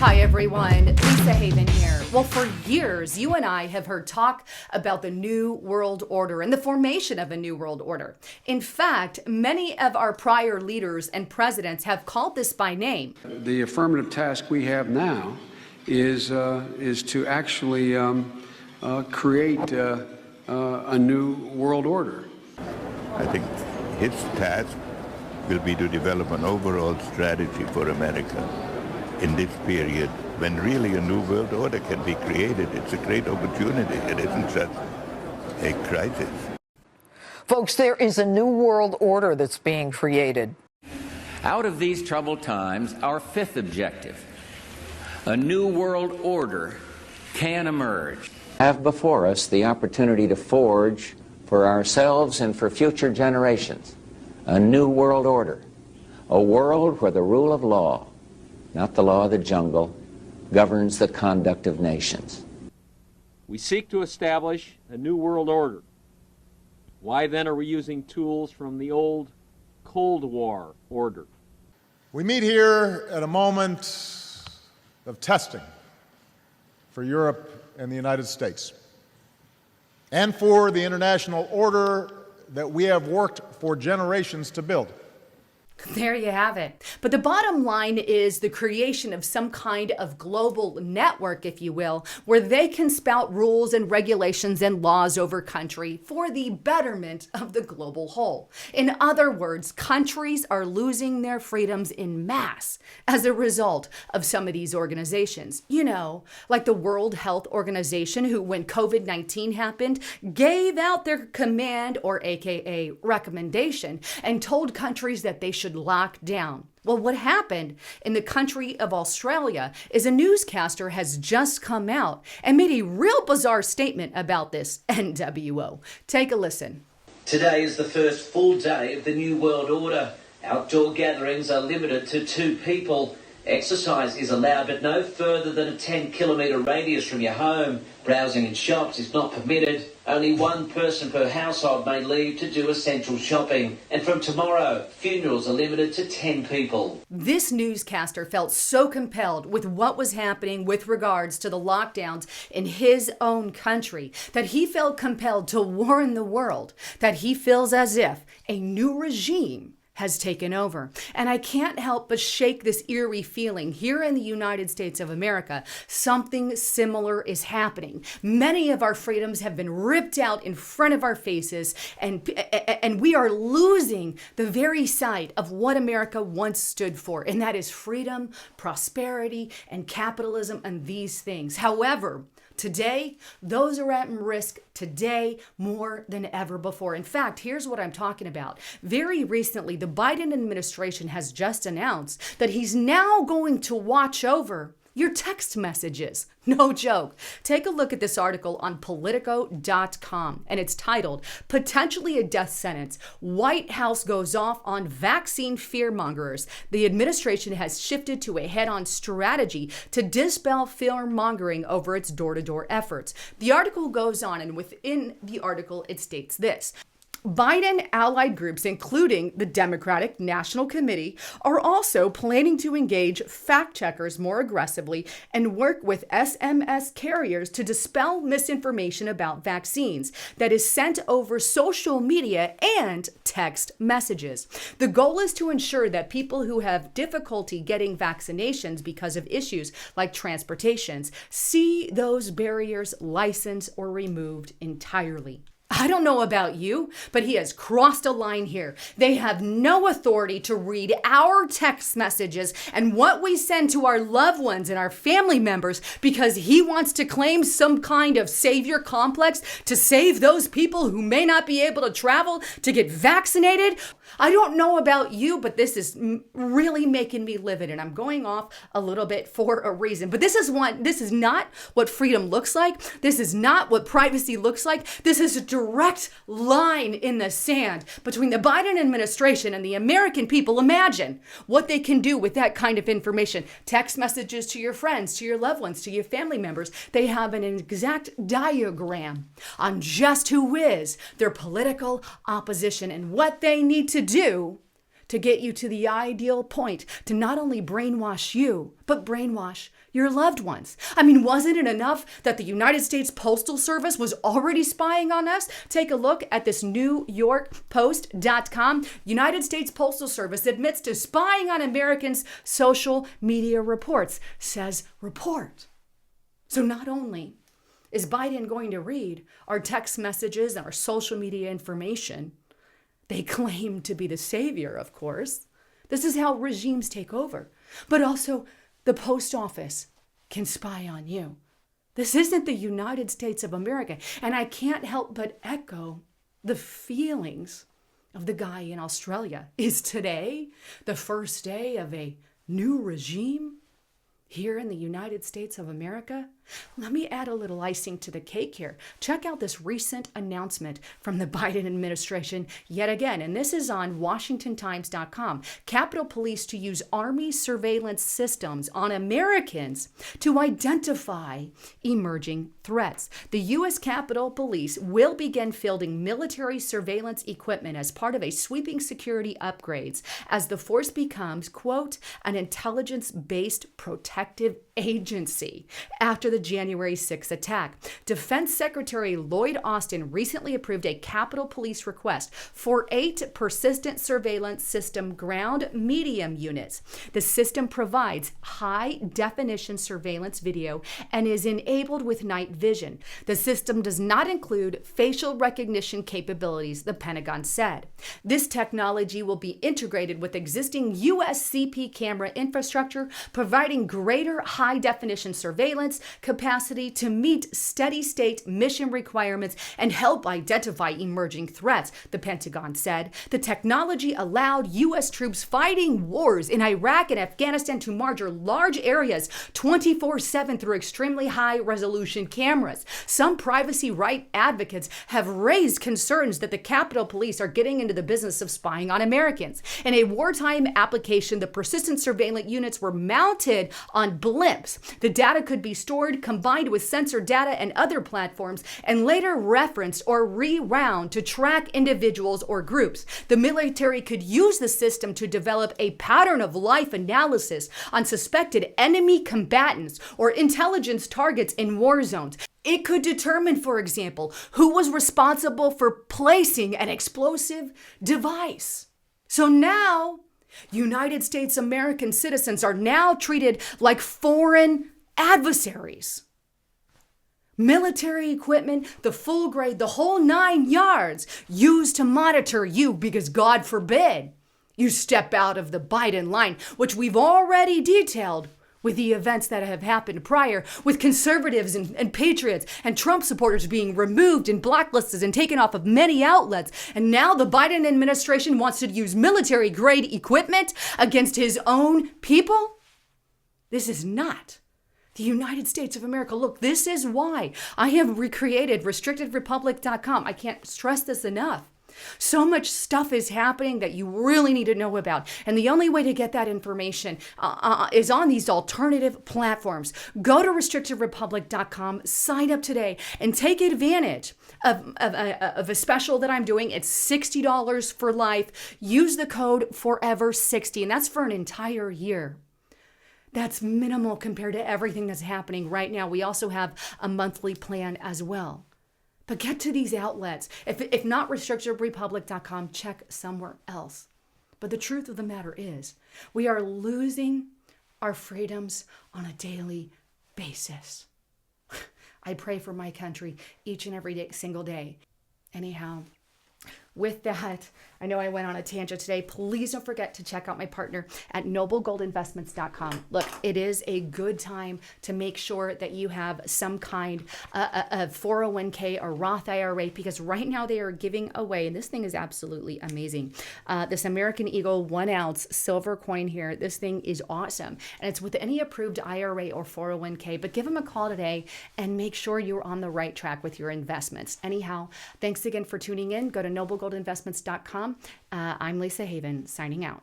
Hi everyone, Lisa Haven here. Well, for years, you and I have heard talk about the New World Order and the formation of a New World Order. In fact, many of our prior leaders and presidents have called this by name. The affirmative task we have now is to actually create a new world order. I think his task will be to develop an overall strategy for America in this period when really a new world order can be created. It's a great opportunity. It isn't just a crisis. Folks, there is a new world order that's being created. Out of these troubled times, our fifth objective, a new world order, can emerge. Have before us the opportunity to forge for ourselves and for future generations a new world order, a world where the rule of law, not the law of the jungle, governs the conduct of nations. We seek to establish a new world order. Why then are we using tools from the old Cold War order? We meet here at a moment of testing for Europe and the United States, and for the international order that we have worked for generations to build. There you have it. But the bottom line is the creation of some kind of global network, if you will, where they can spout rules and regulations and laws over country for the betterment of the global whole. In other words, countries are losing their freedoms in mass as a result of some of these organizations. You know, like the World Health Organization, who, when COVID-19 happened, gave out their command, or AKA recommendation, and told countries that they should lock down. Well, what happened in the country of Australia is a newscaster has just come out and made a real bizarre statement about this NWO. Take a listen. Today is the first full day of the New World Order. Outdoor gatherings are limited to 2 people. Exercise is allowed, but no further than a 10-kilometre radius from your home. Browsing in shops is not permitted. Only 1 person per household may leave to do essential shopping. And from tomorrow, funerals are limited to 10 people. This newscaster felt so compelled with what was happening with regards to the lockdowns in his own country that he felt compelled to warn the world that he feels as if a new regime has taken over. And I can't help but shake this eerie feeling. Here in the United States of America, something similar is happening. Many of our freedoms have been ripped out in front of our faces, and we are losing the very sight of what America once stood for, and that is freedom, prosperity, and capitalism, and these things. However, today, those are at risk today more than ever before. In fact, here's what I'm talking about. Very recently, the Biden administration has just announced that he's now going to watch over your text messages. No joke. Take a look at this article on Politico.com, and it's titled, "Potentially a Death Sentence. White House Goes Off on Vaccine Fearmongers." The administration has shifted to a head-on strategy to dispel fear-mongering over its door-to-door efforts. The article goes on, and within the article, it states this: Biden allied groups, including the Democratic National Committee, are also planning to engage fact checkers more aggressively and work with SMS carriers to dispel misinformation about vaccines that is sent over social media and text messages. The goal is to ensure that people who have difficulty getting vaccinations because of issues like transportations see those barriers licensed or removed entirely. I don't know about you, but he has crossed a line here. They have no authority to read our text messages and what we send to our loved ones and our family members because he wants to claim some kind of savior complex to save those people who may not be able to travel to get vaccinated. I don't know about you, but this is really making me livid, and I'm going off a little bit for a reason. But this is not what freedom looks like. This is not what privacy looks like. This is a direct line in the sand between the Biden administration and the American people. Imagine what they can do with that kind of information. Text messages to your friends, to your loved ones, to your family members. They have an exact diagram on just who is their political opposition and what they need to do to get you to the ideal point to not only brainwash you, but brainwash your loved ones. I mean, wasn't it enough that the United States Postal Service was already spying on us? Take a look at this NewYorkPost.com. United States Postal Service admits to spying on Americans' social media reports, says report. So not only is Biden going to read our text messages and our social media information, they claim to be the savior, of course. This is how regimes take over. But also, the post office can spy on you. This isn't the United States of America. And I can't help but echo the feelings of the guy in Australia. Is today the first day of a new regime here in the United States of America? Let me add a little icing to the cake here. Check out this recent announcement from the Biden administration yet again, and this is on WashingtonTimes.com. Capitol Police to use Army surveillance systems on Americans to identify emerging threats. The U.S. Capitol Police will begin fielding military surveillance equipment as part of a sweeping security upgrades as the force becomes, quote, an intelligence-based protective agency after the January 6th attack. Defense Secretary Lloyd Austin recently approved a Capitol Police request for 8 persistent surveillance system ground medium units. The system provides high-definition surveillance video and is enabled with night vision. The system does not include facial recognition capabilities, the Pentagon said. This technology will be integrated with existing USCP camera infrastructure, providing greater high-definition surveillance capacity to meet steady-state mission requirements and help identify emerging threats, the Pentagon said. The technology allowed U.S. troops fighting wars in Iraq and Afghanistan to monitor large areas 24/7 through extremely high-resolution cameras. Some privacy right advocates have raised concerns that the Capitol Police are getting into the business of spying on Americans. In a wartime application, the persistent surveillance units were mounted on blimps. The data could be stored, combined with sensor data and other platforms, and later referenced or rewound to track individuals or groups. The military could use the system to develop a pattern of life analysis on suspected enemy combatants or intelligence targets in war zones. It could determine, for example, who was responsible for placing an explosive device. So now, United States American citizens are now treated like foreign adversaries. Military equipment, the full grade, the whole 9 yards, used to monitor you because, God forbid, you step out of the Biden line, which we've already detailed with the events that have happened prior, with conservatives and patriots and Trump supporters being removed and blacklisted and taken off of many outlets. And now the Biden administration wants to use military-grade equipment against his own people? This is not the United States of America. Look, this is why I have recreated RestrictedRepublic.com. I can't stress this enough. So much stuff is happening that you really need to know about. And the only way to get that information is on these alternative platforms. Go to RestrictedRepublic.com, sign up today, and take advantage of a special that I'm doing. It's $60 for life. Use the code FOREVER60, and that's for an entire year. That's minimal compared to everything that's happening right now. We also have a monthly plan as well. But get to these outlets. If not RestrictedRepublic.com, check somewhere else. But the truth of the matter is, we are losing our freedoms on a daily basis. I pray for my country each and every single day. Anyhow, with that, I know I went on a tangent today. Please don't forget to check out my partner at NobleGoldInvestments.com. Look, it is a good time to make sure that you have some kind of 401k or Roth IRA, because right now they are giving away, and this thing is absolutely amazing, this American Eagle 1 ounce silver coin here. This thing is awesome, and it's with any approved IRA or 401k, but give them a call today and make sure you're on the right track with your investments. Anyhow, thanks again for tuning in. Go to NobleGoldInvestments.com. I'm Lisa Haven, signing out.